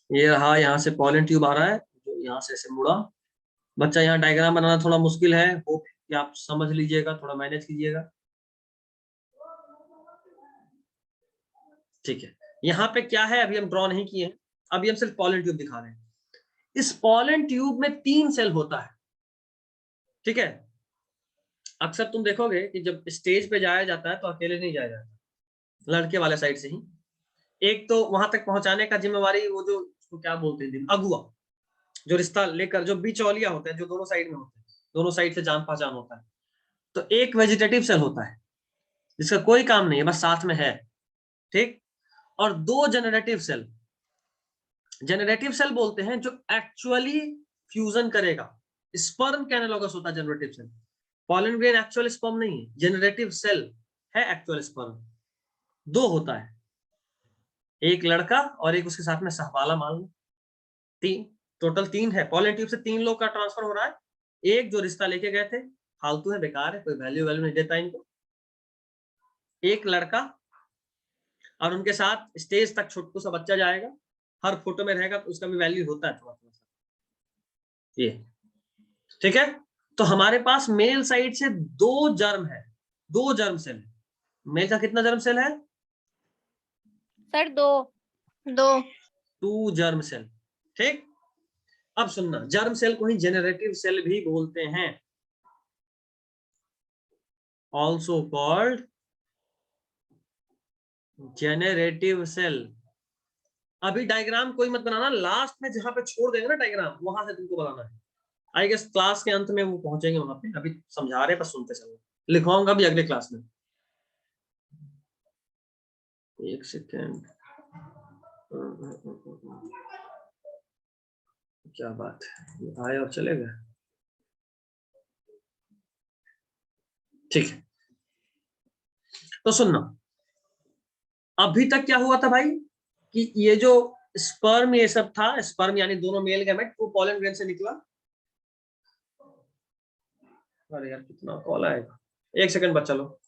ये रहा, यहाँ से पॉलन ट्यूब आ रहा है जो यहाँ से ऐसे मुड़ा। बच्चा यहाँ डायग्राम बनाना थोड़ा मुश्किल है, होप कि आप समझ लीजिएगा, थोड़ा मैनेज कीजिएगा। ठीक है, यहाँ पे क्या है अभी हम ड्रॉ नहीं किए हैं, अभी हम सिर्फ पॉलन ट्यूब दिखा रहे हैं। इस पॉलन ट्यूब में 3 सेल होता है। ठीक है, अक्सर तुम देखोगे कि जब स्टेज पे जाया जाता है तो अकेले नहीं जाया जाता, लड़के वाले साइड से ही। एक तो वहां तक पहुंचाने का जिम्मेवारी वो जो उसको क्या बोलते हैं, अगुआ, जो रिश्ता लेकर, जो बिचौलिया होते हैं, जो दोनों साइड में होते हैं, दोनों साइड से जान पहचान होता है। तो एक वेजिटेटिव सेल होता है जिसका कोई काम नहीं है, बस साथ में है, ठीक। और दो जनरेटिव सेल, जनरेटिव सेल बोलते हैं जो एक्चुअली फ्यूजन करेगा। स्पर्म के एनालॉगस होता है generative cell. Pollen grain actual sperm नहीं है, जनरेटिव सेल है एक्चुअल स्पर्म। दो होता है, एक लड़का और एक उसके साथ में सहवाला, मान लो तीन, टोटल तीन है। पॉलन ट्यूब से तीन लोग का ट्रांसफर हो रहा है। एक जो रिश्ता लेके गए थे, फालतू है, बेकार है, कोई वैल्यू नहीं देता इनको। एक लड़का और उनके साथ स्टेज तक छोटू सा बच्चा जाएगा, हर फोटो में रहेगा, तो उसका भी वैल्यू होता है थोड़ा थोड़ा सा, ये ठीक है। तो हमारे पास मेल साइड से दो जर्म है, दो जर्म सेल है। मेल का कितना जर्म सेल है? सर 2। 2। 2 जर्म सेल, ठीक। अब सुनना, जर्म सेल को ही जेनरेटिव सेल भी बोलते हैं, ऑल्सो कॉल्ड जेनरेटिव सेल। अभी डायग्राम कोई मत बनाना, लास्ट में जहां पे छोड़ देंगे ना डायग्राम, वहां से तुमको बनाना है। आई गेस क्लास के अंत में वो पहुंचेंगे वहां पे, अभी समझा रहे पर सुनते चलो, लिखवाऊंगा भी अगले क्लास में। एक सेकेंड, क्या बात है, आए और चले गए, ठीक है। तो सुनना, अभी तक क्या हुआ था भाई कि ये जो स्पर्म ये सब था, स्पर्म यानी दोनों मेल गैमेट, वो पॉलन ग्रेन से निकला। अरे यार कितना कॉल आएगा, एक सेकंड बच्चा लो।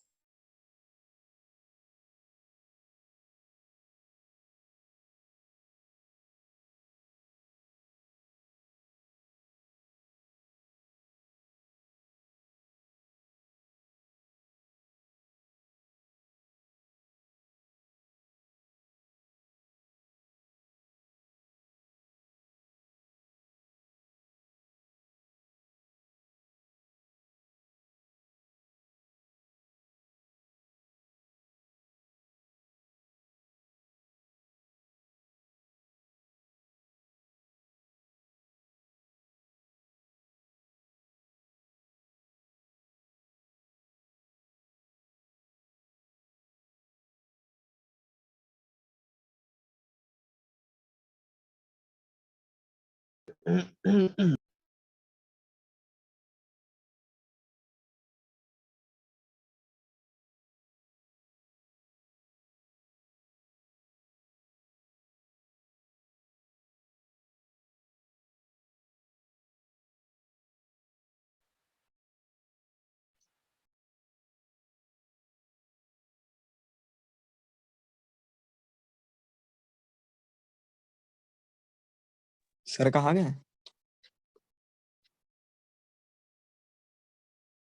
सर कहाँ गए?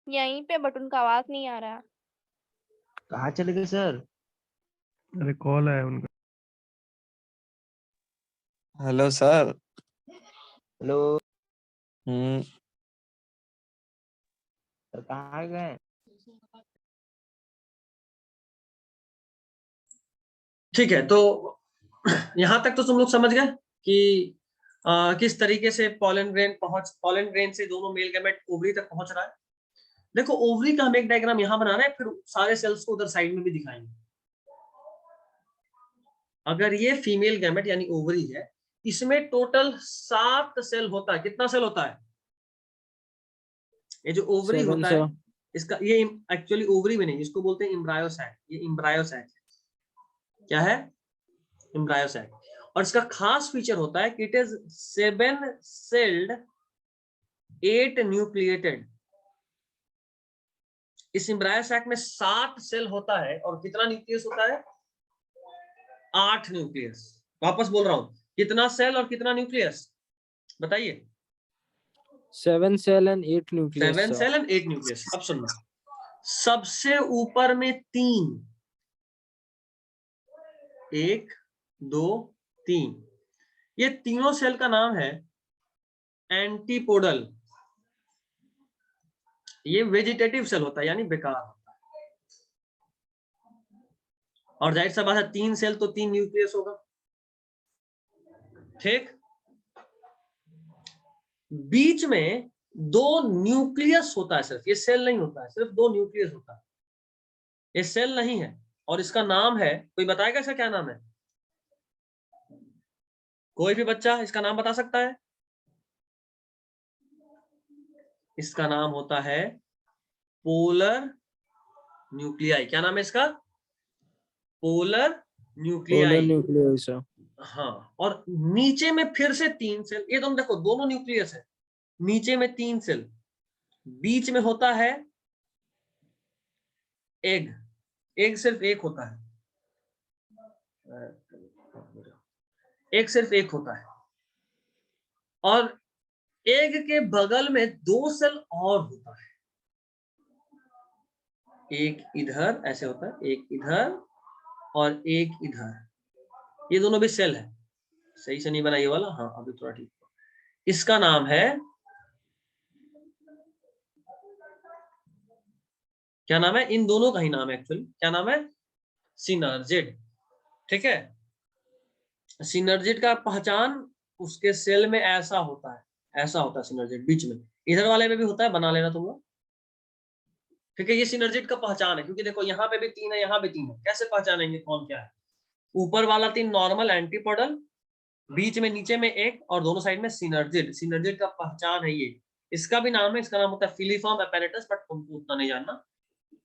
यहीं पे, बट उनका आवाज नहीं आ रहा। कहाँ चले गए सर? अरे कॉल आया उनका। Hello sir. हेलो हम्म। सर, कहाँ गए? ठीक है, तो यहां तक तो तुम लोग समझ गए कि किस तरीके से पॉलन ग्रेन से दोनों मेल गैमेट ओवरी तक पहुंच रहा है। देखो ओवरी का हम एक डायग्राम यहां बना रहे हैं, फिर सारे सेल्स को उधर साइड में भी दिखाएंगे। अगर ये फीमेल गैमेट यानी ओवरी है, इसमें टोटल 7 सेल होता है। कितना सेल होता है? ये जो ओवरी 7 होता है, sir। इसका ये एक्चुअली ओवरी में नहीं, इसको बोलते हैं एम्ब्रायो सैक। ये एम्ब्रायो सैक क्या है? Embryo sac. और इसका खास फीचर होता है कि इट इज 7 सेल्ड 8 न्यूक्लिएटेड। इस एम्ब्रायो सैक में 7 सेल होता है और कितना न्यूक्लियस होता है? 8 न्यूक्लियस। वापस बोल रहा हूं, कितना सेल और कितना न्यूक्लियस बताइए? 7 cell and 8 nucleus 7 sir। Cell and 8 nucleus. अब सुनना, सबसे ऊपर में 3, 1 2 3, ये तीनों सेल का नाम है एंटीपोडल। ये वेजिटेटिव सेल होता है यानी बेकार होता है। और जाहिर सा बात है 3 सेल तो 3 न्यूक्लियस होगा, ठीक। बीच में 2 न्यूक्लियस होता है सिर्फ, ये सेल नहीं होता है, सिर्फ 2 न्यूक्लियस होता है, ये सेल नहीं है। और इसका नाम है, कोई बताएगा इसका क्या नाम है? कोई भी बच्चा इसका नाम बता सकता है? इसका नाम होता है पोलर न्यूक्लियाई। क्या नाम है इसका? Polar polar nuclei. Nucleus sir. हाँ, और नीचे में फिर से 3 सेल, ये तुम देखो दोनों न्यूक्लियस है, नीचे में 3 सेल, बीच में होता है एग, एग सिर्फ एक होता है, एग सिर्फ एक होता है, और एग के बगल में 2 सेल और होता है, एक इधर ऐसे होता है, एक इधर और एक इधर, ये दोनों भी सेल है। सही से नहीं बना ये वाला, हाँ अभी थोड़ा ठीक। इसका नाम है, क्या नाम है? इन दोनों का ही नाम है एक्चुअली, क्या नाम है? सिनर्जिड, ठीक है। सिनर्जिड का पहचान उसके सेल में ऐसा होता है, ऐसा होता है सिनर्जिड, बीच में, इधर वाले में भी होता है, बना लेना तुम लोग, ठीक है। ये सिनर्जिड का पहचान है, क्योंकि देखो यहाँ पे भी 3 है, यहाँ भी 3 है, कैसे पहचानेंगे कौन क्या है? ऊपर वाला 3 नॉर्मल एंटीपोडल, बीच में नीचे में एक, और दोनों साइड में सिनर्जिड। सिनर्जिड का पहचान है ये, इसका भी नाम है, इसका नाम होता है फिलीफॉर्म एपेरेटस, बट तुमको उतना नहीं जानना,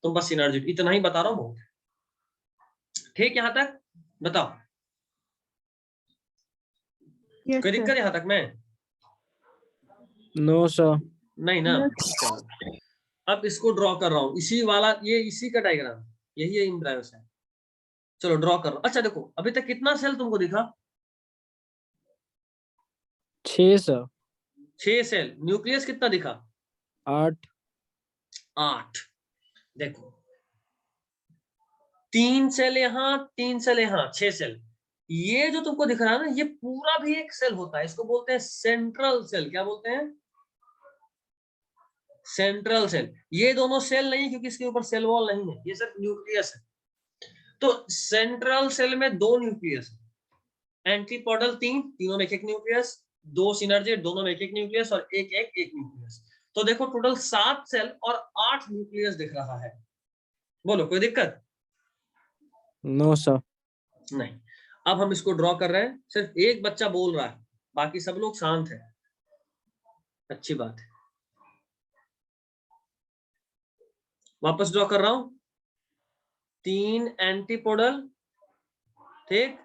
तुम बस सिनर्जिड इतना ही बता रहा हूँ, ठीक। यहाँ तक बताओ, कोई दिक्कत यहाँ तक में? No sir. नहीं ना? अब इसको ड्रॉ कर रहा हूँ, इसी वाला, ये इसी का डायग्राम, यही है एम्ब्रायो सेल। चलो ड्रॉ कर रहा हूँ। अच्छा देखो, अभी तक कितना सेल तुमको दिखा? 6 सर। 6 सेल। न्यूक्लियस कितना दिखा? 8। 8। देखो 3 सेल यहाँ, 3 सेल यहाँ, 6 सेल। ये जो तुमको दिख रहा है ना, ये पूरा भी एक सेल होता है, इसको बोलते हैं सेंट्रल सेल। क्या बोलते हैं? Central cell. ये दोनों सेल नहीं, क्योंकि इसके ऊपर सेल वॉल नहीं है, ये सिर्फ न्यूक्लियस है। तो सेंट्रल सेल में 2 न्यूक्लियस है, एंटीपोडल 3, तीनों में एक न्यूक्लियस, 2 सिनर्जिड, दोनों में एक न्यूक्लियस, और एक न्यूक्लियस। तो देखो टोटल 7 सेल और 8 न्यूक्लियस दिख रहा है। बोलो कोई दिक्कत? No sir. नहीं। अब हम इसको ड्रॉ कर रहे हैं, सिर्फ एक बच्चा बोल रहा है, बाकी सब लोग शांत है, अच्छी बात है। वापस ड्रॉ कर रहा हूं, 3 एंटीपोडल, ठीक,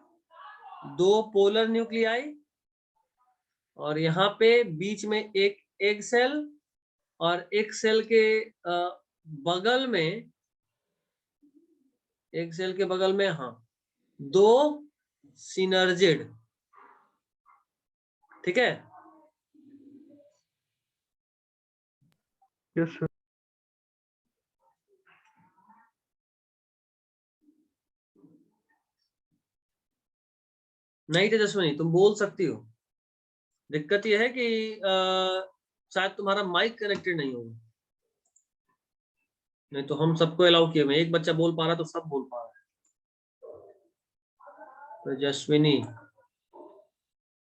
2 पोलर न्यूक्लियाई, और यहाँ पे बीच में एक एग सेल, और एक सेल के बगल में, एक सेल के बगल में, हाँ, 2 सिनर्जिड, ठीक है। Yes sir. नहीं तेजस्विनी, तुम बोल सकती हो, दिक्कत यह है कि शायद तुम्हारा माइक कनेक्टेड नहीं होगा, नहीं तो हम सबको अलाउ किए हुए, एक बच्चा बोल पा रहा तो सब बोल पा रहा है। तेजस्विनी,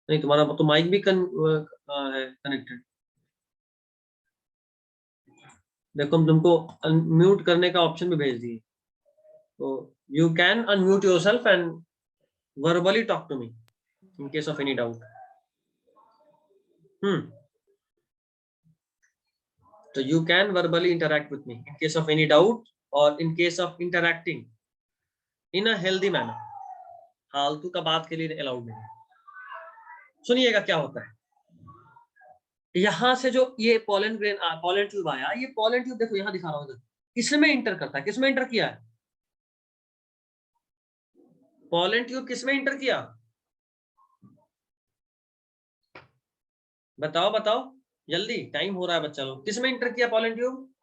नहीं तुम्हारा तो माइक भी है कनेक्टेड। देखो हम तुमको अनम्यूट करने का ऑप्शन भी भेज दिए, तो you can unmute yourself and verbally talk to me in case of any doubt. So you can verbally interact with me in case of any doubt or in case of interacting in a healthy manner. फालतू का बात के लिए allowed नहीं। सुनिएगा क्या होता है, यहां से जो ये पोलन ग्रेन, पोलन ट्यूब आया, ये पोलन ट्यूब देखो यहां दिखा रहा हूं, किसमें इंटर करता है? किसमें इंटर किया है? पोलन ट्यूब किसमें इंटर किया? बताओ बताओ जल्दी, टाइम हो रहा है बच्चा लोग। किसमें इंटर किया pollen tube?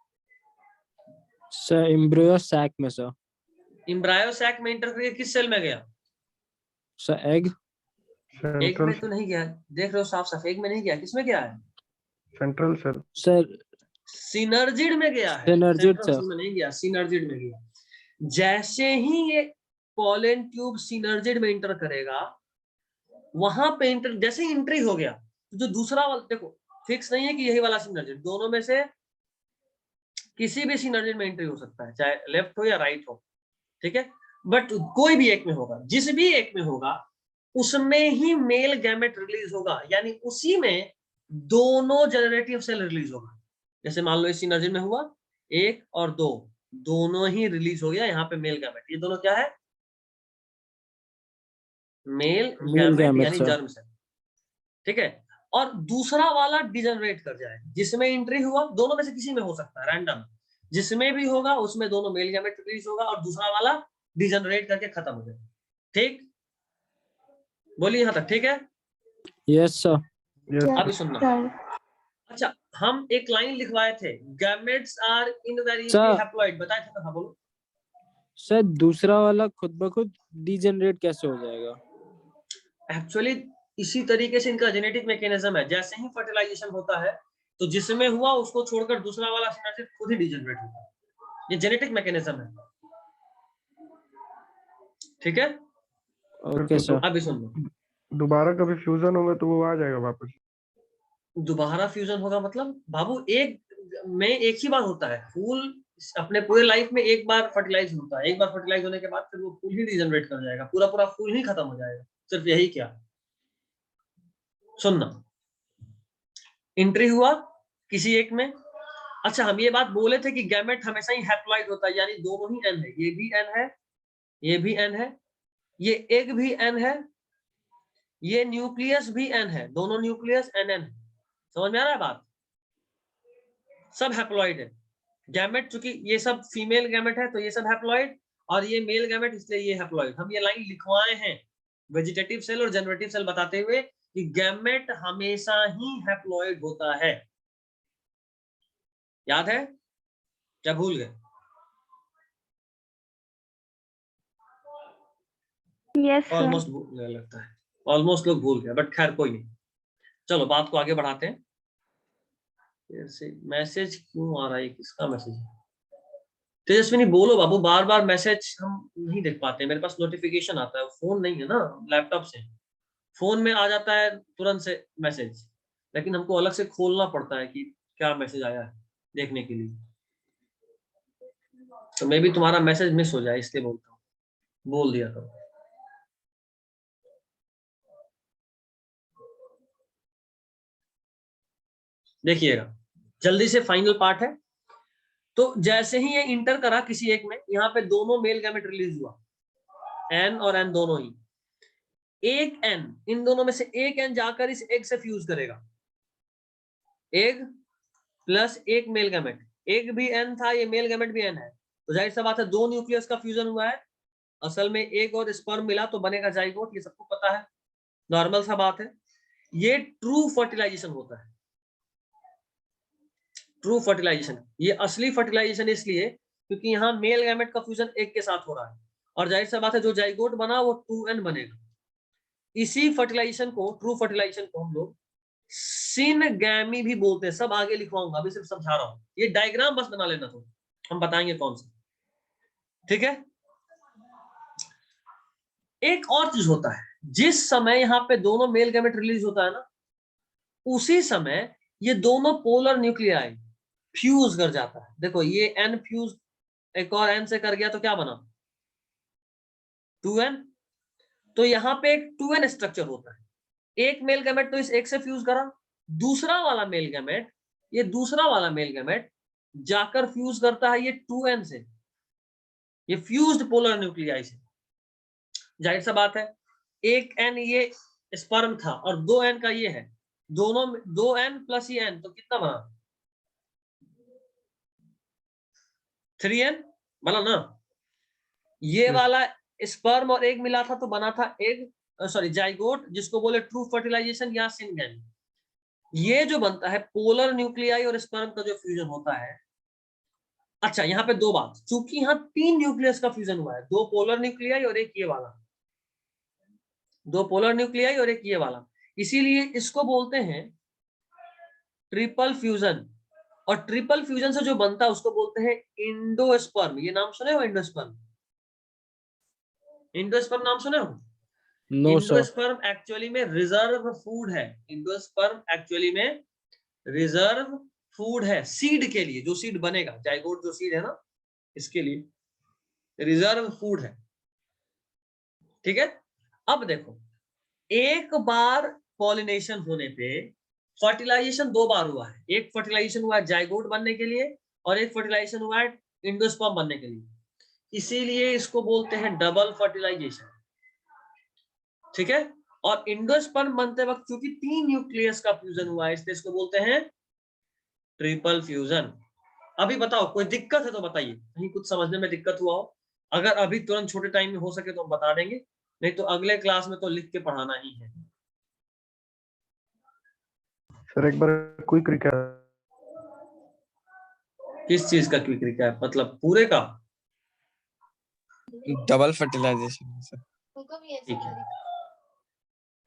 Sir embryo sac में सर। एम्ब्रायो सैक में इंटर करके किस सेल में गया? Sir egg. एग में तो नहीं गया, देख रहे हो साफ साफ, एग में नहीं गया, किसमें गया है? Central cell. सर सिनर्जिड में गया है, सिनर्जिड सेंट्रल सर। सेल में नहीं गया, सिनर्जिड में गया। जैसे ही ये पोलन ट्यूब सिनर्जिड में इंटर करेगा, वहां पे इंटर जैसे ही एंट्री हो गया तो जो दूसरा वाला, देखो फिक्स नहीं है कि यही वाला सिनर्जिड, दोनों में से किसी भी सिनर्जिड में एंट्री हो सकता है, चाहे लेफ्ट हो या राइट हो, ठीक है, बट कोई भी एक में होगा, जिस भी एक में होगा उसमें ही मेल गैमेट रिलीज होगा, यानी उसी में दोनों जनरेटिव सेल रिलीज होगा। जैसे मान लो इस सिनर्जिड में हुआ 1 और 2, दोनों ही रिलीज हो गया, यहाँ पे मेल गैमेट, ये दोनों क्या है, मेल गैमेट gamete, यानी sir. जर्म सेल, ठीक है। और दूसरा वाला डिजनरेट कर जाए, जिसमें एंट्री हुआ दोनों में से किसी में हो सकता है, रैंडम, जिसमें भी होगा उसमें दोनों मेल गैमेट रिलीज होगा और दूसरा वाला डिजनरेट करके खत्म हो जाएगा। ठीक, बोलिए यहां तक ठीक है। Yes, sir. Yes, अभी सुनना, अच्छा हम एक लाइन लिखवाए थे, gametes are invariably Sir. Haploid, बताए थे ना, बोलो। सर दूसरा वाला खुद ब खुद डीजनरेट कैसे हो जाएगा? एक्चुअली इसी तरीके से इनका जेनेटिक मैकेनिज्म है, जैसे ही फर्टिलाइजेशन होता है तो जिसमें हुआ उसको छोड़कर दूसरा वाला सिनर्जिड खुद ही डिजनरेट होता है, ये जेनेटिक मैकेनिज्म है, ठीक है। Okay sir. अभी सुन लो, दोबारा कभी फ्यूजन होगा तो वो आ जाएगा वापस। दोबारा फ्यूजन होगा मतलब बाबू एक में एक ही बार होता है, फूल अपने पूरे लाइफ में एक बार फर्टिलाइज होता है, एक बार फर्टिलाइज होने के बाद फिर वो फूल ही डिजनरेट कर जाएगा, पूरा पूरा फूल ही खत्म हो जाएगा, सिर्फ यही क्या। सुनना, एंट्री हुआ किसी एक में, अच्छा हम ये बात बोले थे कि गैमेट हमेशा ही हैप्लॉइड होता है, यानी दोनों ही एन है, ये भी एन है, ये भी एन है, ये एग भी एन है, ये न्यूक्लियस भी एन है, दोनों न्यूक्लियस एन एन है, समझ में आ रहा है बात, सब हैप्लॉइड है। गैमेट चूंकि ये सब फीमेल गैमेट है तो ये सब हैप्लॉइड, और ये मेल गैमेट इसलिए ये हैप्लॉइड। हम ये लाइन लिखवाए हैं वेजिटेटिव सेल और जनरेटिव सेल बताते हुए कि गैमेट हमेशा ही हैप्लॉइड होता है, याद है क्या भूल गए? Yes, sir. ऑलमोस्ट भूल लगता है, ऑलमोस्ट लोग भूल गए, बट खैर कोई नहीं, चलो बात को आगे बढ़ाते हैं। मैसेज क्यों आ रहा है, किसका मैसेज है? तेजस्विनी बोलो बाबू, बार बार मैसेज हम नहीं देख पाते, मेरे पास नोटिफिकेशन आता है, फोन नहीं है ना, लैपटॉप से, फोन में आ जाता है तुरंत से मैसेज, लेकिन हमको अलग से खोलना पड़ता है कि क्या मैसेज आया है देखने के लिए, तो मे भी तुम्हारा मैसेज मिस हो जाए इसलिए बोलता हूँ, बोल दिया तो। देखिएगा जल्दी से, फाइनल पार्ट है। तो जैसे ही ये इंटर करा किसी एक में, यहाँ पे दोनों मेल गैमेट रिलीज हुआ, एन और एन दोनों ही, एक एन इन दोनों में से एक एन जाकर इस एग से फ्यूज करेगा, एग प्लस एक मेल गैमेट, एग भी एन था, ये मेल गैमेट भी एन है, तो जाहिर सा बात है दो न्यूक्लियस का फ्यूजन हुआ है, असल में एग और स्पर्म मिला तो बनेगा जाइगोट, ये सबको पता है, नॉर्मल सा बात है। ये ट्रू फर्टिलाइजेशन होता है, ट्रू फर्टिलाइजेशन, ये असली फर्टिलाइजेशन इसलिए क्योंकि यहाँ मेल गैमेट का फ्यूजन एक के साथ हो रहा है, और जाहिर सा बात है जो जाइगोट बना वो 2n बनेगा। इसी फर्टिलाइजेशन को, ट्रू फर्टिलाइजेशन को हम लोग सिनगैमी भी बोलते हैं, सब आगे लिखवाऊंगा, अभी सिर्फ समझा रहा हूं, ये डायग्राम बस बना लेना, तो हम बताएंगे कौन सा, ठीक है। एक और चीज होता है, जिस समय यहाँ पे दोनों मेल गैमेट रिलीज होता है ना, उसी समय ये दोनों पोलर न्यूक्लियाई फ्यूज कर जाता है। देखो ये एन फ्यूज एक और एन से कर गया तो क्या बना, 2n, तो यहाँ पे एक 2n स्ट्रक्चर होता है, एक मेल गैमेट तो इस एक से फ्यूज करा, दूसरा वाला मेल गैमेट, ये दूसरा वाला मेल गैमेट जाकर फ्यूज करता है ये 2n से, ये फ्यूज्ड पोलर न्यूक्लियाई से। जाहिर सा बात है एक n ये स्पर्म था और 2n का ये है, दोनों 2n प्लस ये n तो कितना बना, 3n बना ना। ये वाला स्पर्म और एग मिला था तो बना था एग, सॉरी जाइगोट, जिसको बोले ट्रू फर्टिलाइजेशन या सिनगैमी। ये जो बनता है पोलर न्यूक्लियाई और स्पर्म का जो फ्यूजन होता है, अच्छा यहाँ पे दो बात, चूंकि यहाँ 3 न्यूक्लियस का फ्यूजन हुआ है, 2 पोलर न्यूक्लियाई और एक ये वाला, 2 पोलर न्यूक्लियाई और एक ये वाला, इसीलिए इसको बोलते हैं ट्रिपल फ्यूजन। और ट्रिपल फ्यूजन से जो बनता है उसको बोलते हैं इंडोस्पर्म, ये नाम सुने हो इंडोस्पर्म, एंडोस्पर्म नाम सुने हो? No sir. एंडोस्पर्म एक्चुअली में रिजर्व फूड है। एंडोस्पर्म एक्चुअली में रिजर्व फूड है सीड के लिए, जो सीड बनेगा, जाइगोट जो सीड है ना, इसके लिए रिजर्व फूड है। ठीक है, अब देखो, एक बार पॉलिनेशन होने पे फर्टिलाइजेशन 2 बार हुआ है। एक फर्टिलाइजेशन हुआ है जाइगोट बनने के लिए और एक फर्टिलाइजेशन हुआ है एंडोस्पर्म बनने के लिए, इसीलिए इसको बोलते हैं डबल फर्टिलाइजेशन। ठीक है, और एंडोस्पर्म बनते वक्त क्योंकि 3 न्यूक्लियस का फ्यूजन हुआ है, इसलिए इसको बोलते हैं ट्रिपल फ्यूजन। अभी बताओ कोई दिक्कत है तो बताइए, कहीं कुछ समझने में दिक्कत हुआ हो? अगर अभी तुरंत छोटे टाइम में हो सके तो हम बता देंगे, नहीं तो अगले क्लास में तो लिख के पढ़ाना ही है। सर एक बार क्विक रिकैप। किस चीज का क्विक रिकैप, मतलब पूरे का? Double fertilization sir. ठीक है,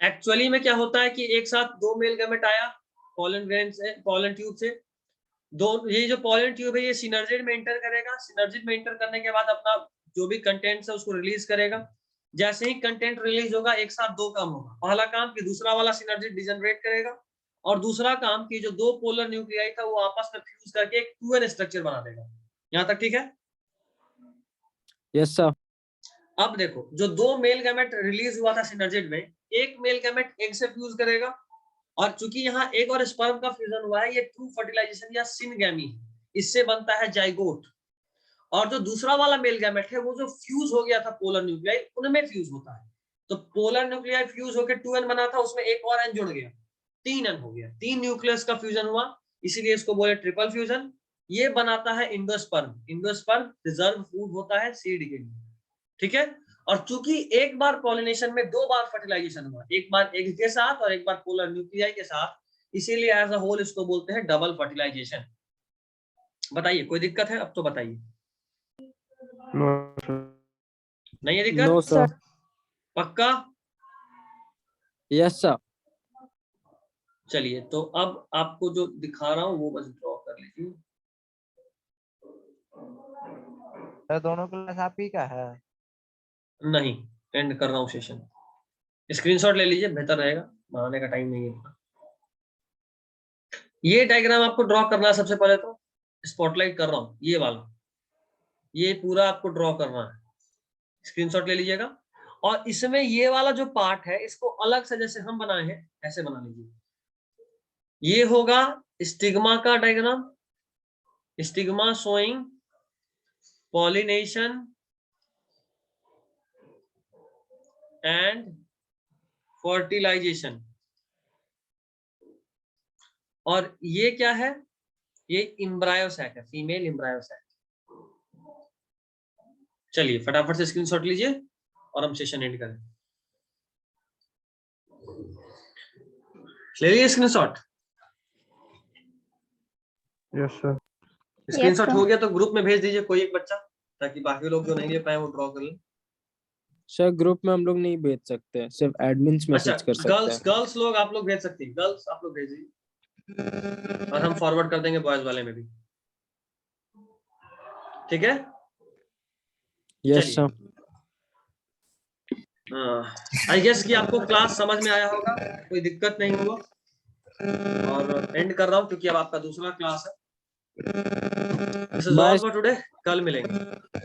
एक्चुअली में क्या होता है कि एक साथ 2 मेल गैमेट आया पॉलन ग्रेन से, पॉलन ट्यूब से। ये जो पॉलन ट्यूब है ये सिनर्जिड में एंटर करेगा। सिनर्जिड में एंटर करने के बाद अपना जो भी कंटेंट है उसको रिलीज करेगा। जैसे ही कंटेंट रिलीज होगा, एक साथ 2 काम होगा। पहला काम कि दूसरा वाला सिनर्जिड डिजनरेट करेगा, और दूसरा काम कि जो 2 पोलर न्यूक्लियाई था वो आपस में फ्यूज करके एक 2n स्ट्रक्चर बना देगा। यहाँ तक ठीक है? Yes sir. अब देखो, जो 2 मेल गैमेट रिलीज हुआ था सिनर्जिड में, एक मेल गैमेट एग से फ्यूज करेगा, और चूंकि यहाँ एग और स्पर्म का फ्यूजन हुआ है, ये ट्रू फर्टिलाइजेशन या सिनगैमी है, इससे बनता है जाइगोट। और जो दूसरा वाला मेल गैमेट है वो जो फ्यूज हो गया था पोलर न्यूक्लियाई, उनमें फ्यूज होता है। तो पोलर न्यूक्लियाई फ्यूज होकर 2n बना था, उसमें एक और n जुड़ गया, 3n हो गया। 3 न्यूक्लियस का फ्यूजन हुआ, इसीलिए इसको बोले ट्रिपल फ्यूजन। ये बनाता है एंडोस्पर्म। एंडोस्पर्म रिजर्व फूड होता है सीड के लिए। ठीक है, और चूंकि एक बार पॉलिनेशन में 2 बार फर्टिलाइजेशन हुआ, एक बार एग के साथ और एक बार पोलर न्यूक्लियाई के साथ, इसीलिए एज अ होल इसको बोलते हैं डबल फर्टिलाइजेशन। बताइए कोई दिक्कत है? अब तो बताइए। No sir. नहीं है दिक्कत? No sir. पक्का? Yes sir. चलिए, तो अब आपको जो दिखा रहा हूं वो बस ड्रॉ कर लीजिए। सर दोनों क्लास आप ही का है? नहीं, एंड कर रहा हूँ सेशन। स्क्रीनशॉट ले लीजिए, बेहतर रहेगा, बनाने का टाइम नहीं है। ये डायग्राम आपको ड्रॉ करना है। सबसे पहले तो स्पॉटलाइट कर रहा हूँ, ये वाला, ये पूरा आपको ड्रॉ करना है। स्क्रीनशॉट ले लीजिएगा, और इसमें ये वाला जो पार्ट है इसको अलग से जैसे हम बनाए हैं ऐसे बना लीजिए। ये होगा स्टिग्मा का diagram, stigma showing pollination and fertilization. और ये क्या है? ये एम्ब्रायो सैक है, फीमेल एम्ब्रायो सैक। चलिए फटाफट से स्क्रीनशॉट लीजिए और हम सेशन एंड करें। ले लिए स्क्रीनशॉट? Yes sir. स्क्रीनशॉट हो गया तो ग्रुप में भेज दीजिए कोई एक बच्चा, ताकि बाकी लोग जो नहीं ले पाए वो ड्रॉ कर लें। सर ग्रुप में हम लोग नहीं भेज सकते, सिर्फ एडमिन्स अच्छा, मैसेज कर सकते हैं। गर्ल्स लोग आप लोग भेज सकती हैं, गर्ल्स आप लोग भेज दीजिए, और हम फॉरवर्ड कर देंगे बॉयज वाले में भी। ठीक है? Yes sir. आई गेस कि आपको क्लास समझ में आया होगा, कोई दिक्कत नहीं हुआ। और एंड कर रहा हूँ क्योंकि अब आपका दूसरा क्लास है। This is all for today, कल मिलेंगे।